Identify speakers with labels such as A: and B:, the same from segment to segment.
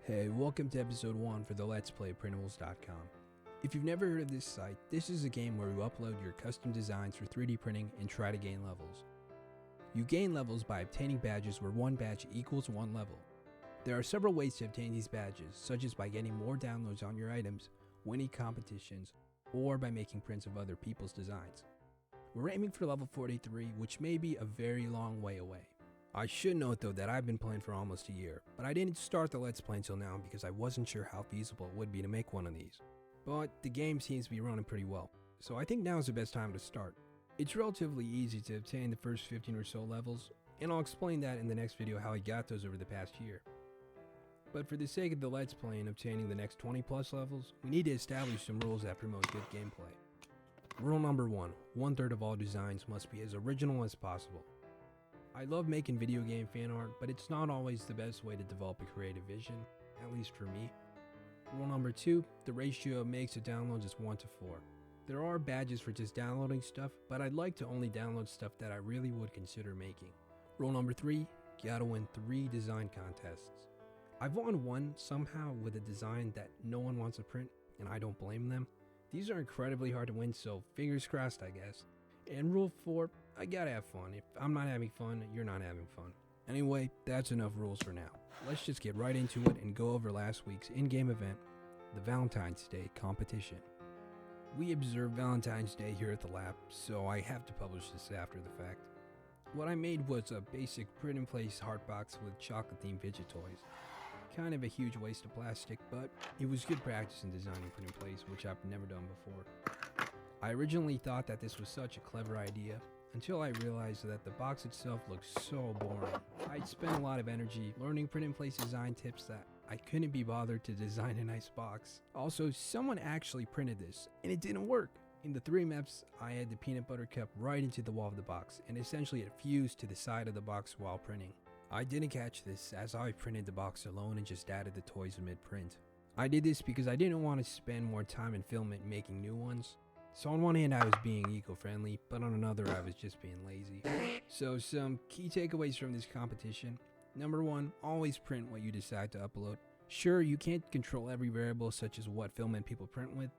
A: Hey, welcome to episode 1 for the Let's Play Printables.com. If you've never heard of this site, this is a game where you upload your custom designs for 3D printing and try to gain levels. You gain levels by obtaining badges where one badge equals one level. There are several ways to obtain these badges, such as by getting more downloads on your items, winning competitions, or by making prints of other people's designs. We're aiming for level 43, which may be a very long way away. I should note though that I've been playing for almost a year, but I didn't start the Let's Play until now because I wasn't sure how feasible it would be to make one of these. But the game seems to be running pretty well, so I think now is the best time to start. It's relatively easy to obtain the first 15 or so levels, and I'll explain that in the next video how I got those over the past year. But for the sake of the Let's Play and obtaining the next 20 plus levels, we need to establish some rules that promote good gameplay. Rule number 1, 1/3 of all designs must be as original as possible. I love making video game fan art, but it's not always the best way to develop a creative vision, at least for me. Rule number 2, the ratio of makes to downloads is 1 to 4. There are badges for just downloading stuff, but I'd like to only download stuff that I really would consider making. Rule number 3, you gotta win 3 design contests. I've won one somehow with a design that no one wants to print, and I don't blame them. These are incredibly hard to win, so fingers crossed I guess. And rule 4, I gotta have fun. If I'm not having fun, you're not having fun. Anyway, that's enough rules for now. Let's just get right into it and go over last week's in-game event, the Valentine's Day competition. We observe Valentine's Day here at the lab, so I have to publish this after the fact. What I made was a basic print-in-place heart box with chocolate-themed fidget toys. Kind of a huge waste of plastic, but it was good practice in designing print-in-place, which I've never done before. I originally thought that this was such a clever idea, until I realized that the box itself looks so boring. I'd spent a lot of energy learning print-in-place design tips that I couldn't be bothered to design a nice box. Also, someone actually printed this, and it didn't work. In the 3 maps, I had the peanut butter cup right into the wall of the box, and essentially it fused to the side of the box while printing. I didn't catch this, as I printed the box alone and just added the toys mid-print. I did this because I didn't want to spend more time in filament making new ones. So on one hand I was being eco-friendly, but on another I was just being lazy. So some key takeaways from this competition. Number 1, always print what you decide to upload. Sure, you can't control every variable such as what filament people print with,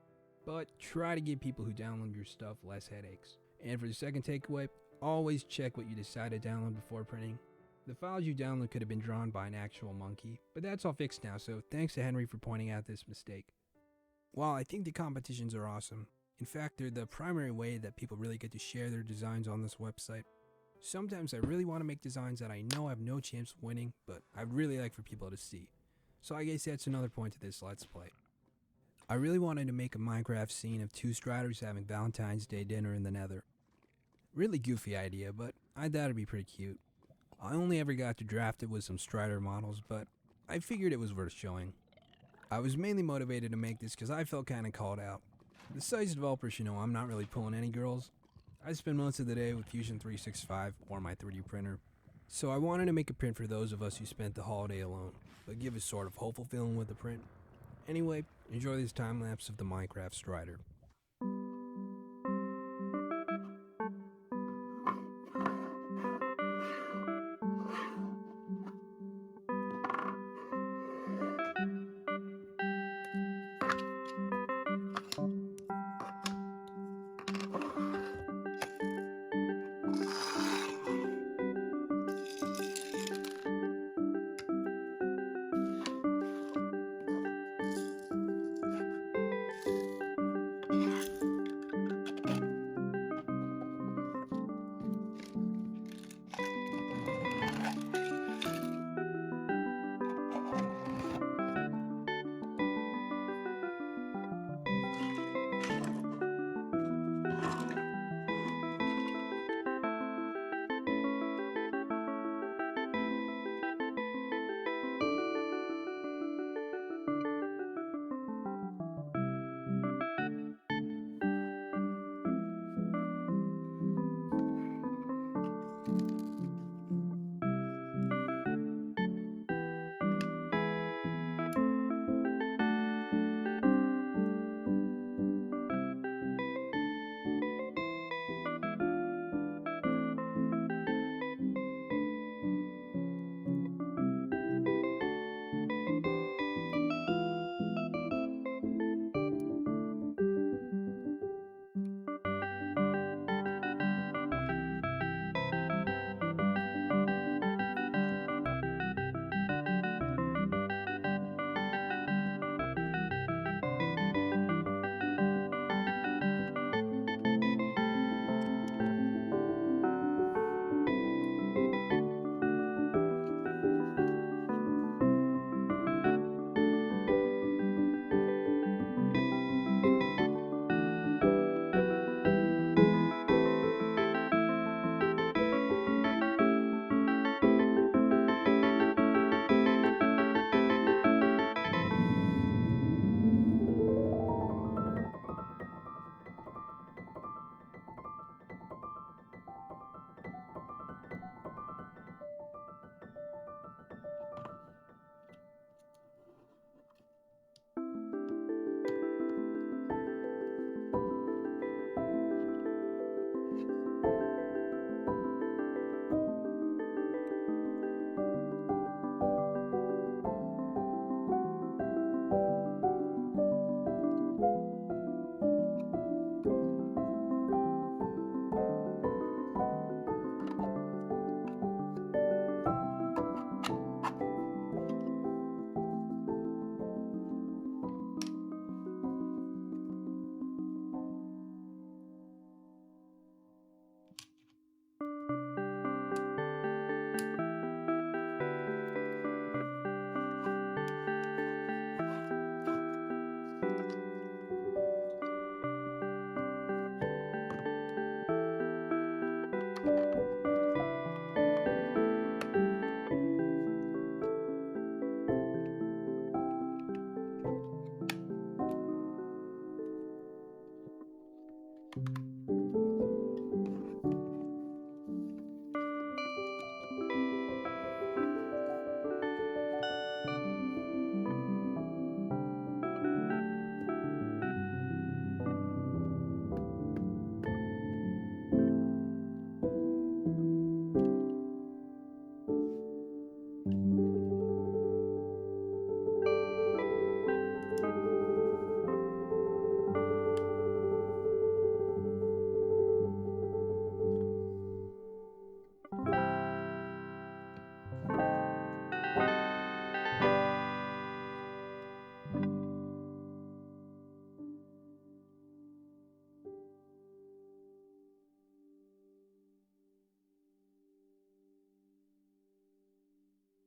A: but try to give people who download your stuff less headaches. And for the second takeaway, always check what you decide to download before printing. The files you download could have been drawn by an actual monkey, but that's all fixed now, so thanks to Henry for pointing out this mistake. While I think the competitions are awesome, in fact, they're the primary way that people really get to share their designs on this website. Sometimes I really want to make designs that I know I have no chance of winning, but I'd really like for people to see. So I guess that's another point to this Let's Play. I really wanted to make a Minecraft scene of 2 Striders having Valentine's Day dinner in the Nether. Really goofy idea, but I thought it'd be pretty cute. I only ever got to draft it with some Strider models, but I figured it was worth showing. I was mainly motivated to make this because I felt kinda called out. The site's developers should know I'm not really pulling any girls. I spend most of the day with Fusion 365 or my 3D printer. So I wanted to make a print for those of us who spent the holiday alone, but give a sort of hopeful feeling with the print. Anyway, enjoy this time lapse of the Minecraft Strider.